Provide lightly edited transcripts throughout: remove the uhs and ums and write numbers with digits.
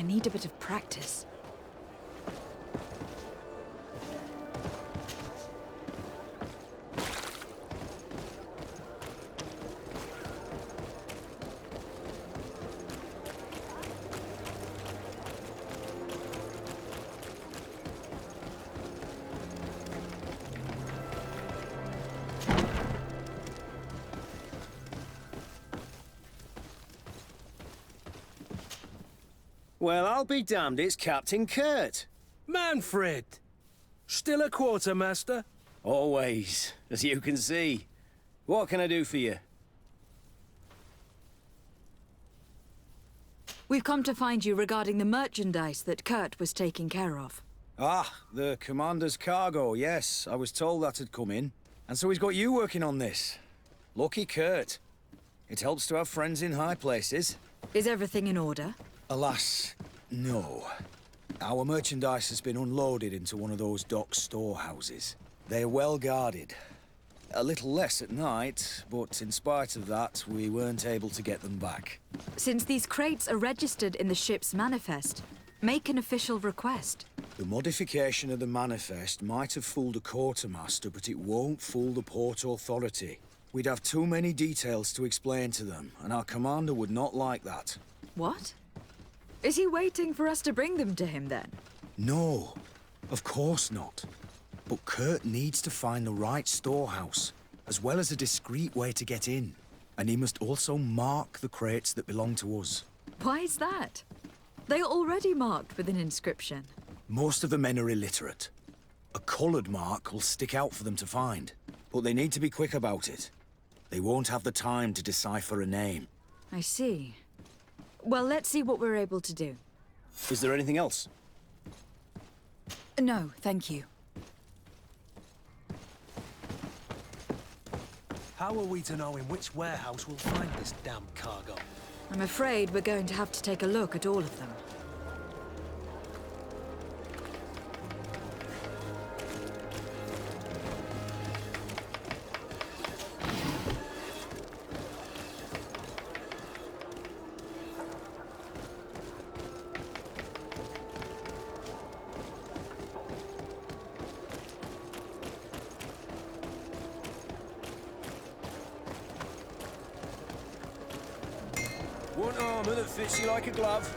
need a bit of practice. Well, I'll be damned, it's Captain Kurt. Manfred! Still a quartermaster? Always, as you can see. What can I do for you? We've come to find you regarding the merchandise that Kurt was taking care of. Ah, the commander's cargo, yes. I was told that had come in. And so he's got you working on this. Lucky Kurt. It helps to have friends in high places. Is everything in order? Alas, no. Our merchandise has been unloaded into one of those dock storehouses. They're well guarded. A little less at night, but in spite of that, we weren't able to get them back. Since these crates are registered in the ship's manifest, make an official request. The modification of the manifest might have fooled a quartermaster, but it won't fool the Port Authority. We'd have too many details to explain to them, and our commander would not like that. What? Is he waiting for us to bring them to him, then? No, of course not. But Kurt needs to find the right storehouse, as well as a discreet way to get in. And he must also mark the crates that belong to us. Why is that? They are already marked with an inscription. Most of the men are illiterate. A coloured mark will stick out for them to find, but they need to be quick about it. They won't have the time to decipher a name. I see. Well, let's see what we're able to do. Is there anything else? No, thank you. How are we to know in which warehouse we'll find this damn cargo? I'm afraid we're going to have to take a look at all of them. Want armor that fits you like a glove?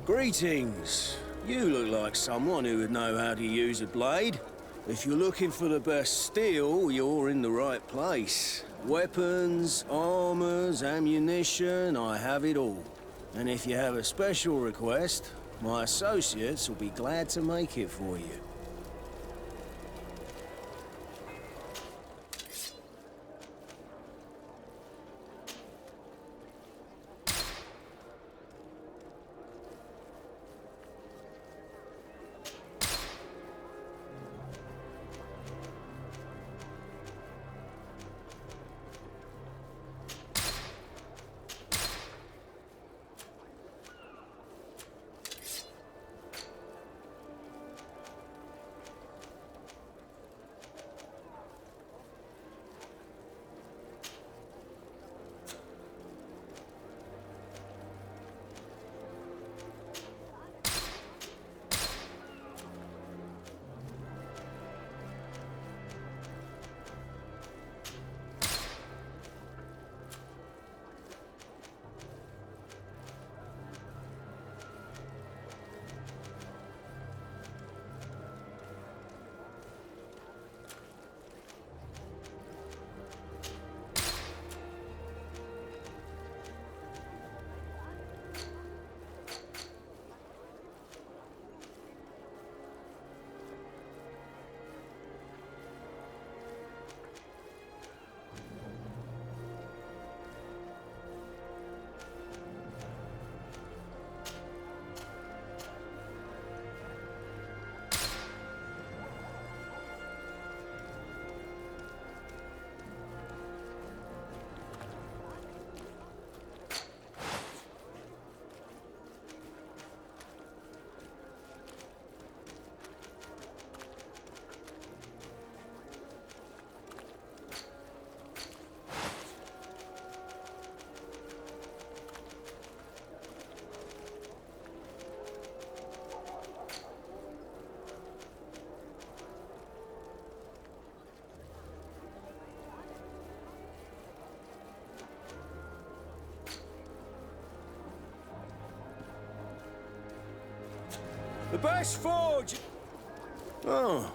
Greetings. You look like someone who would know how to use a blade. If you're looking for the best steel, you're in the right place. Weapons, armors, ammunition, I have it all. And if you have a special request, my associates will be glad to make it for you. The best forge... Oh.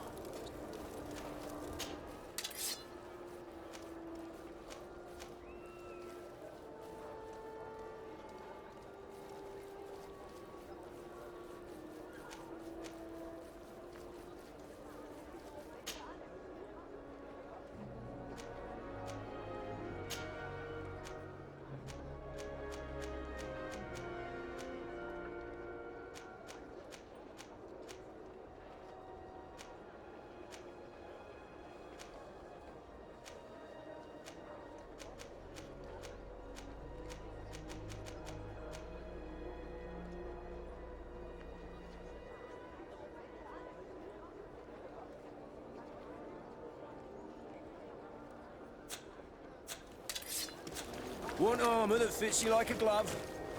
Want armor that fits you like a glove?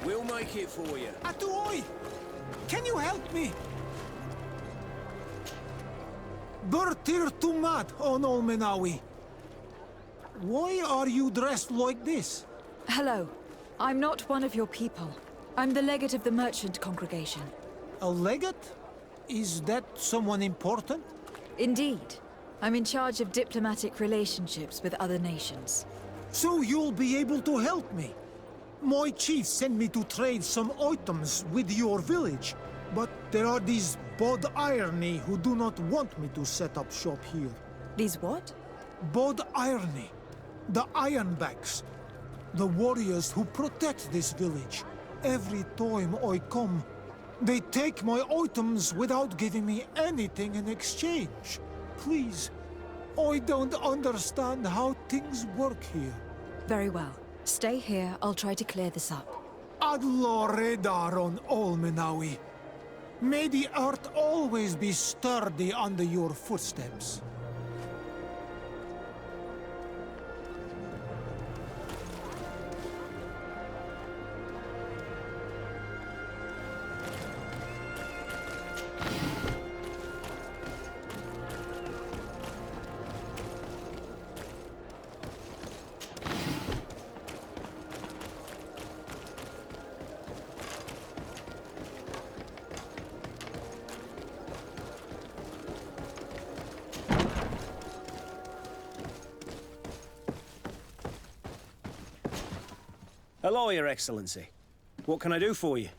We'll make it for you. Atuoi! Can you help me? Bertir Tumat on Olmenawi. Why are you dressed like this? Hello. I'm not one of your people. I'm the legate of the merchant congregation. A legate? Is that someone important? Indeed. I'm in charge of diplomatic relationships with other nations. So you'll be able to help me. My chief sent me to trade some items with your village, but there are these Bod Irony who do not want me to set up shop here. These what? Bod Irony, the Ironbacks, the warriors who protect this village. Every time I come, they take my items without giving me anything in exchange. Please, I don't understand how things work here. Very well. Stay here, I'll try to clear this up. Adlo Redar on Olmenawi. May the earth always be sturdy under your footsteps. Hello, Your Excellency. What can I do for you?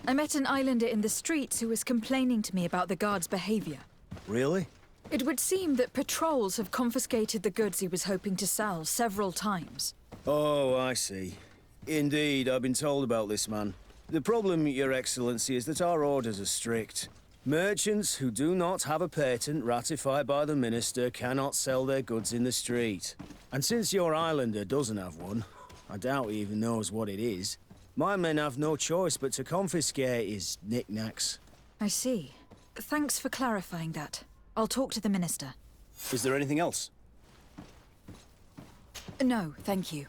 I met an islander in the streets who was complaining to me about the guard's behavior. Really? It would seem that patrols have confiscated the goods he was hoping to sell several times. Oh, I see. Indeed, I've been told about this man. The problem, Your Excellency, is that our orders are strict. Merchants who do not have a patent ratified by the Minister cannot sell their goods in the street. And since your islander doesn't have one, I doubt he even knows what it is, my men have no choice but to confiscate his knickknacks. I see. Thanks for clarifying that. I'll talk to the Minister. Is there anything else? No, thank you.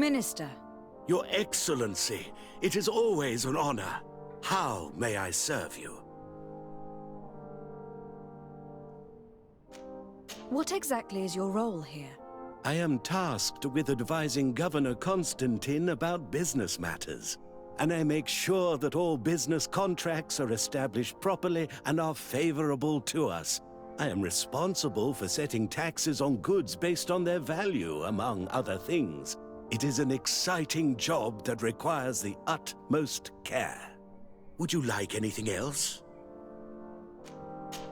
Minister. Your Excellency, it is always an honor. How may I serve you? What exactly is your role here? I am tasked with advising Governor Constantine about business matters, and I make sure that all business contracts are established properly and are favorable to us. I am responsible for setting taxes on goods based on their value, among other things. It is an exciting job that requires the utmost care. Would you like anything else?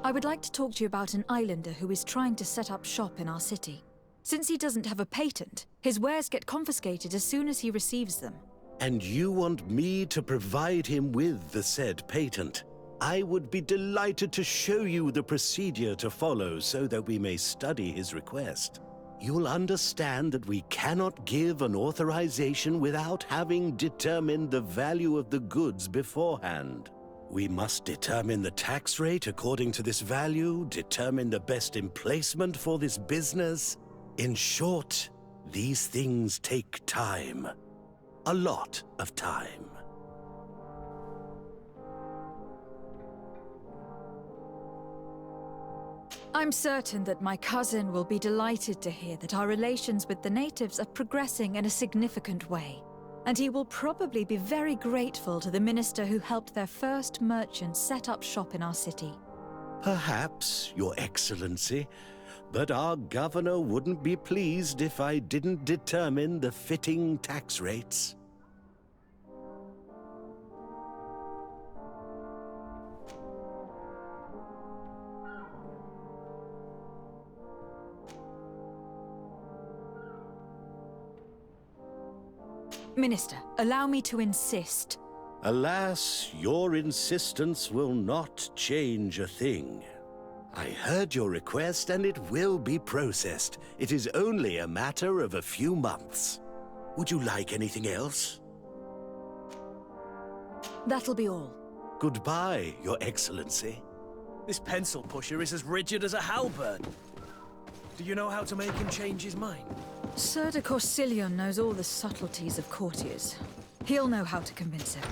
I would like to talk to you about an islander who is trying to set up shop in our city. Since he doesn't have a patent, his wares get confiscated as soon as he receives them. And you want me to provide him with the said patent? I would be delighted to show you the procedure to follow so that we may study his request. You'll understand that we cannot give an authorization without having determined the value of the goods beforehand. We must determine the tax rate according to this value, determine the best emplacement for this business. In short, these things take time. A lot of time. I'm certain that my cousin will be delighted to hear that our relations with the natives are progressing in a significant way. And he will probably be very grateful to the minister who helped their first merchant set up shop in our city. Perhaps, Your Excellency, but our governor wouldn't be pleased if I didn't determine the fitting tax rates. Minister, allow me to insist. Alas, your insistence will not change a thing. I heard your request and it will be processed. It is only a matter of a few months. Would you like anything else? That'll be all. Goodbye, Your Excellency. This pencil pusher is as rigid as a halberd. Do you know how to make him change his mind? Sir de Corsilion knows all the subtleties of courtiers. He'll know how to convince him.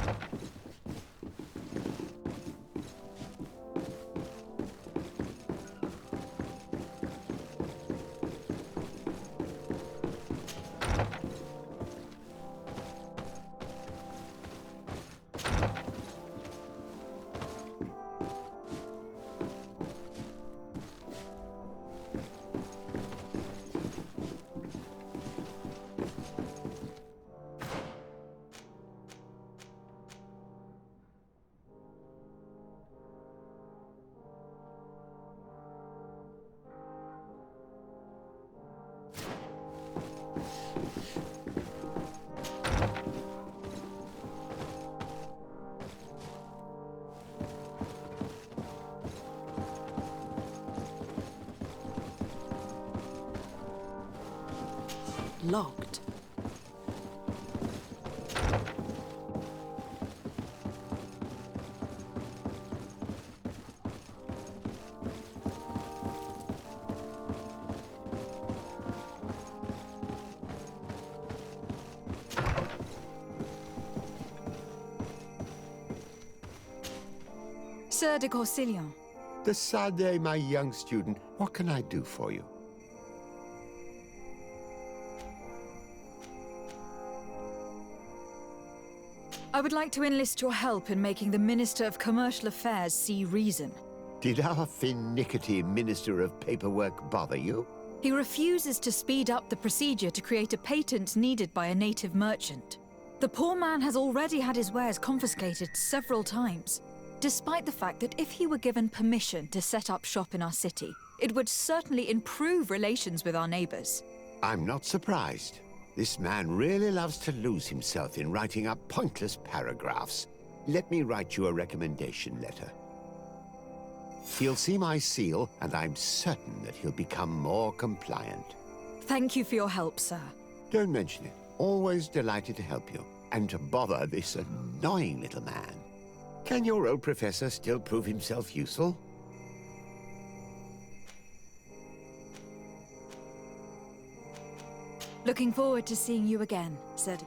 Locked. Sir de Corsilion. Decidez, my young student, what can I do for you? I would like to enlist your help in making the Minister of Commercial Affairs see reason. Did our finicky Minister of Paperwork bother you? He refuses to speed up the procedure to create a patent needed by a native merchant. The poor man has already had his wares confiscated several times, despite the fact that if he were given permission to set up shop in our city, it would certainly improve relations with our neighbors. I'm not surprised. This man really loves to lose himself in writing up pointless paragraphs. Let me write you a recommendation letter. He'll see my seal, and I'm certain that he'll become more compliant. Thank you for your help, sir. Don't mention it. Always delighted to help you, and to bother this annoying little man. Can your old professor still prove himself useful? Looking forward to seeing you again, said.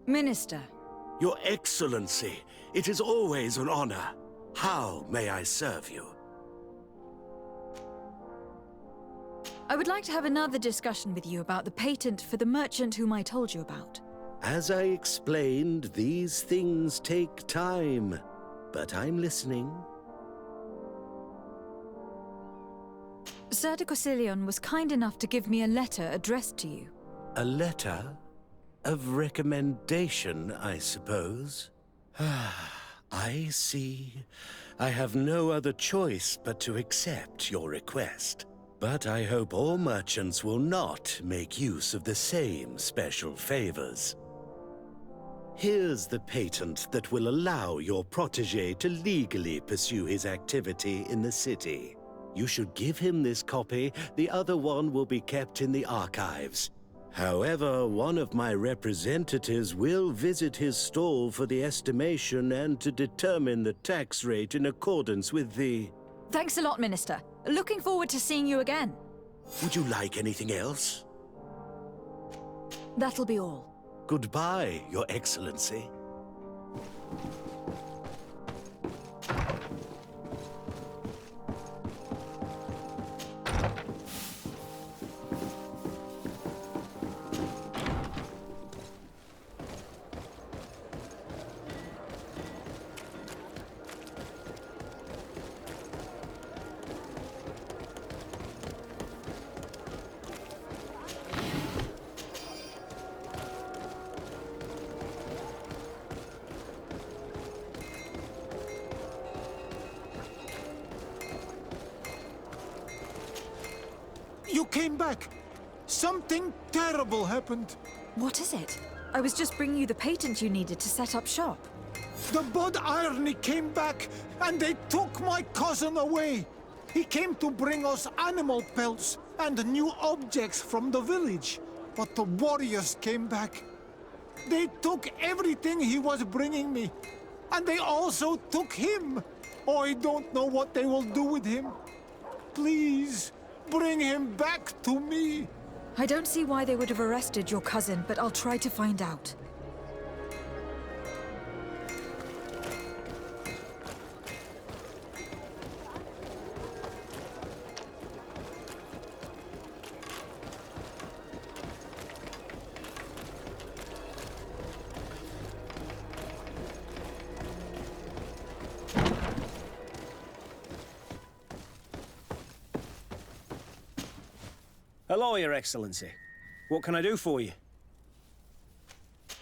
Minister. Your Excellency, it is always an honor. How may I serve you? I would like to have another discussion with you about the patent for the merchant whom I told you about. As I explained, these things take time, but I'm listening. Sir de Corsilion was kind enough to give me a letter addressed to you. A letter? Of recommendation, I suppose. I see. I have no other choice but to accept your request. But I hope all merchants will not make use of the same special favors. Here's the patent that will allow your protégé to legally pursue his activity in the city. You should give him this copy. The other one will be kept in the archives. However, one of my representatives will visit his stall for the estimation and to determine the tax rate in accordance with the... Thanks a lot, Minister. Looking forward to seeing you again. Would you like anything else? That'll be all. Goodbye, Your Excellency. You came back! Something terrible happened. What is it? I was just bringing you the patent you needed to set up shop. The Bod Irony came back, and they took my cousin away. He came to bring us animal pelts and new objects from the village. But the warriors came back. They took everything he was bringing me. And they also took him. I don't know what they will do with him. Please, bring him back to me. I don't see why they would have arrested your cousin, but I'll try to find out. Hello, Your Excellency. What can I do for you?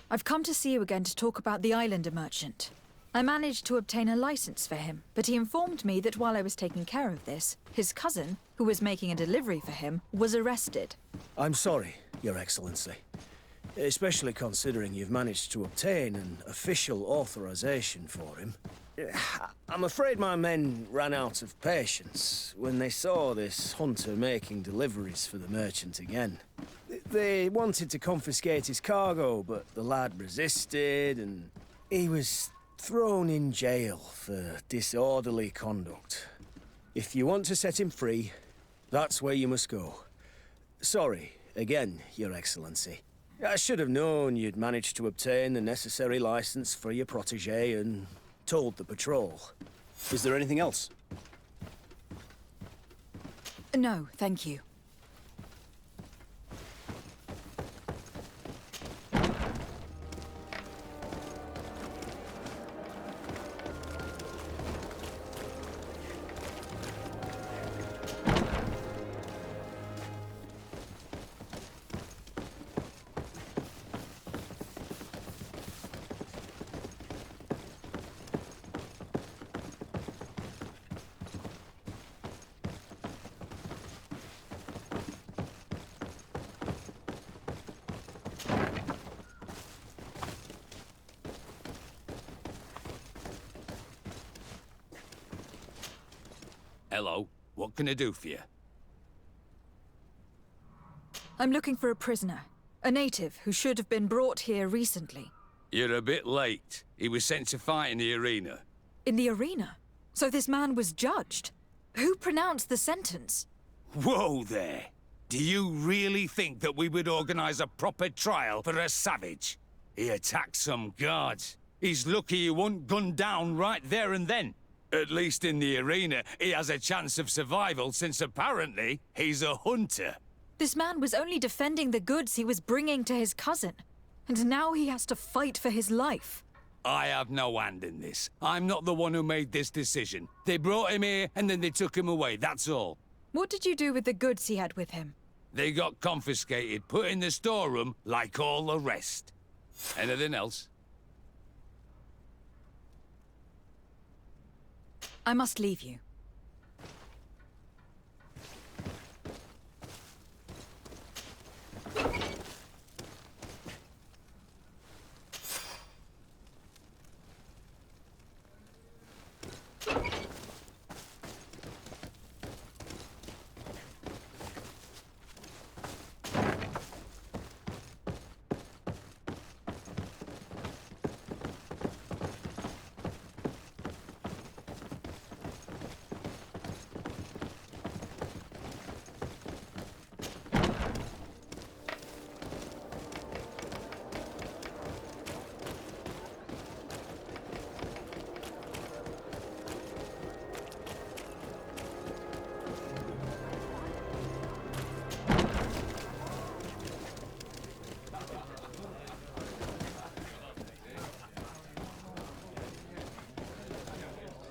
I've come to see you again to talk about the Islander merchant. I managed to obtain a license for him, but he informed me that while I was taking care of this, his cousin, who was making a delivery for him, was arrested. I'm sorry, Your Excellency. Especially considering you've managed to obtain an official authorization for him. I'm afraid my men ran out of patience when they saw this hunter making deliveries for the merchant again. They wanted to confiscate his cargo, but the lad resisted and he was thrown in jail for disorderly conduct. If you want to set him free, that's where you must go. Sorry, again, Your Excellency. I should have known you'd managed to obtain the necessary license for your protégé and told the patrol. Is there anything else? No, thank you. Hello. What can I do for you? I'm looking for a prisoner. A native who should have been brought here recently. You're a bit late. He was sent to fight in the arena. In the arena? So this man was judged? Who pronounced the sentence? Whoa there! Do you really think that we would organize a proper trial for a savage? He attacked some guards. He's lucky he wasn't gunned down right there and then. At least in the arena, he has a chance of survival since apparently he's a hunter. This man was only defending the goods he was bringing to his cousin. And now he has to fight for his life. I have no hand in this. I'm not the one who made this decision. They brought him here and then they took him away, that's all. What did you do with the goods he had with him? They got confiscated, put in the storeroom like all the rest. Anything else? I must leave you.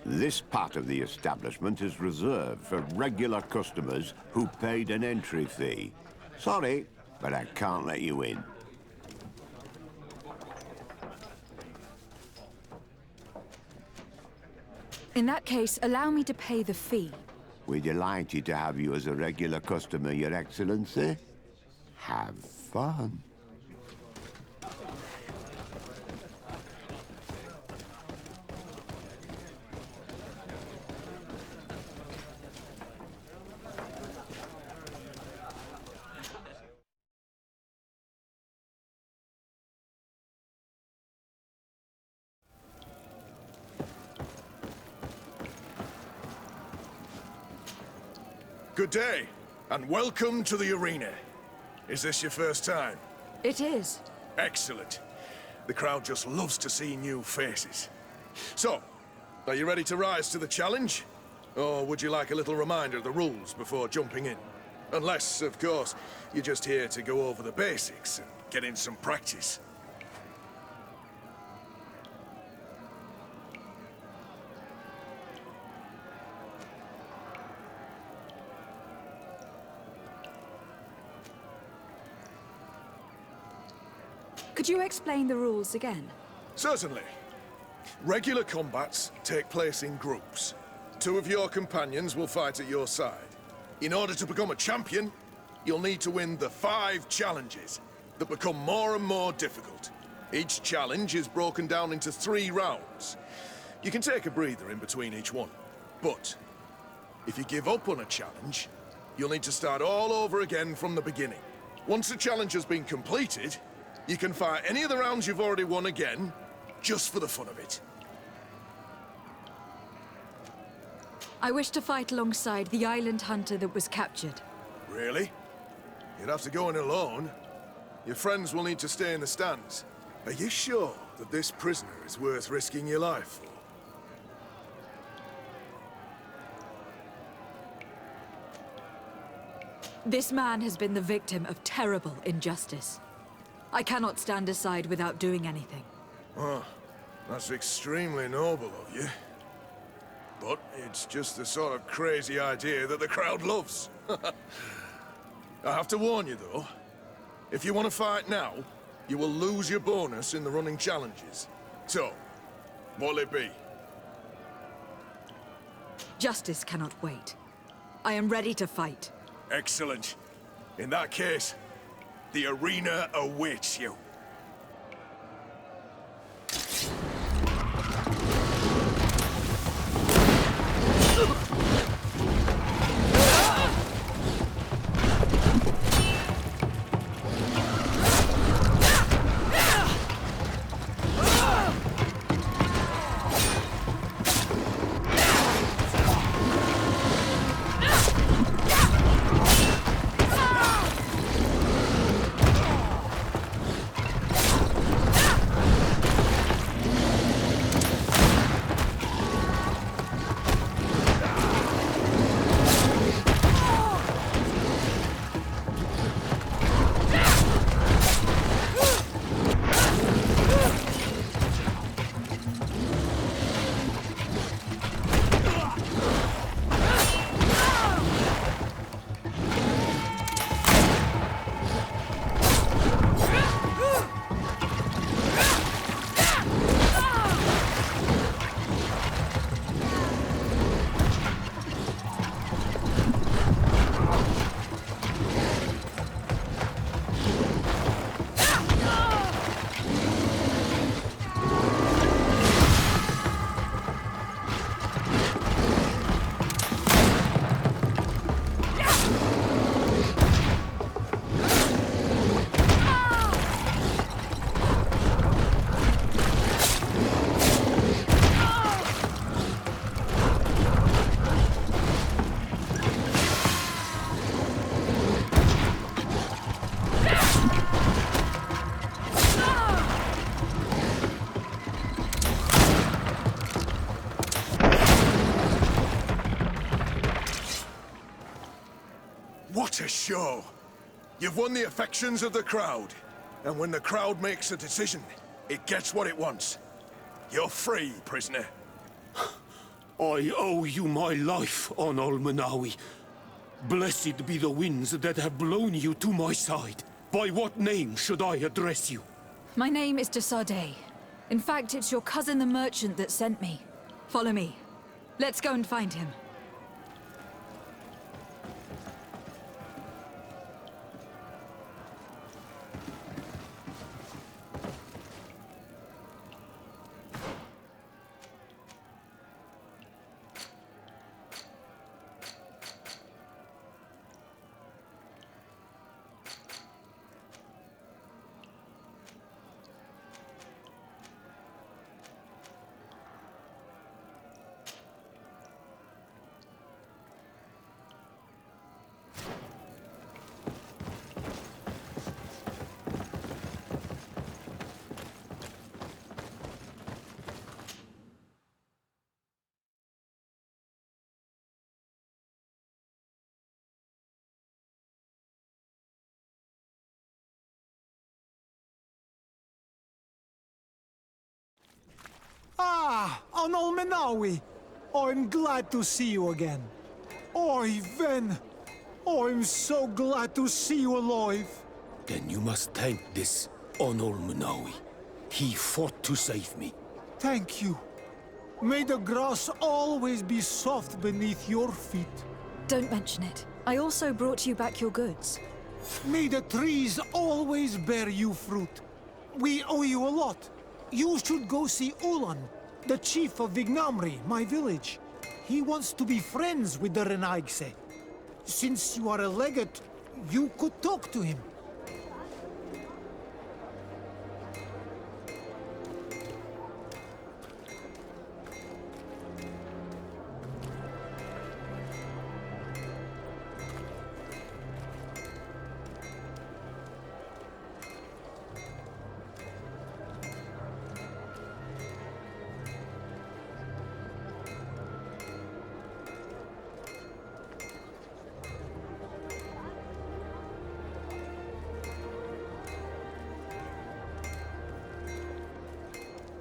This part of the establishment is reserved for regular customers who paid an entry fee. Sorry, but I can't let you in. In that case, allow me to pay the fee. We're delighted to have you as a regular customer, Your Excellency. Have fun. Good day, and welcome to the arena. Is this your first time? It is. Excellent. The crowd just loves to see new faces. So, are you ready to rise to the challenge? Or would you like a little reminder of the rules before jumping in? Unless, of course, you're just here to go over the basics and get in some practice. Could you explain the rules again? Certainly. Regular combats take place in groups. 2 of your companions will fight at your side. In order to become a champion, you'll need to win the 5 challenges that become more and more difficult. Each challenge is broken down into 3 rounds. You can take a breather in between each one. But if you give up on a challenge, you'll need to start all over again from the beginning. Once the challenge has been completed, you can fight any of the rounds you've already won again, just for the fun of it. I wish to fight alongside the island hunter that was captured. Really? You'd have to go in alone. Your friends will need to stay in the stands. Are you sure that this prisoner is worth risking your life for? This man has been the victim of terrible injustice. I cannot stand aside without doing anything. Oh, that's extremely noble of you. But it's just the sort of crazy idea that the crowd loves. I have to warn you, though. If you want to fight now, you will lose your bonus in the running challenges. So, what'll it be? Justice cannot wait. I am ready to fight. Excellent. In that case, the arena awaits you. show. You've won the affections of the crowd. And when the crowd makes a decision, it gets what it wants. You're free, prisoner. I owe you my life, Onol Manawi. Blessed be the winds that have blown you to my side. By what name should I address you? My name is Desade. In fact, it's your cousin the merchant that sent me. Follow me. Let's go and find him. Ah, Onol Menawi. I'm glad to see you again. Oi, Ven. I'm so glad to see you alive. Then you must thank this Onol Manawi. He fought to save me. Thank you. May the grass always be soft beneath your feet. Don't mention it. I also brought you back your goods. May the trees always bear you fruit. We owe you a lot. You should go see Ulan, the chief of Vignamri, my village. He wants to be friends with the Renaigse. Since you are a legate, you could talk to him.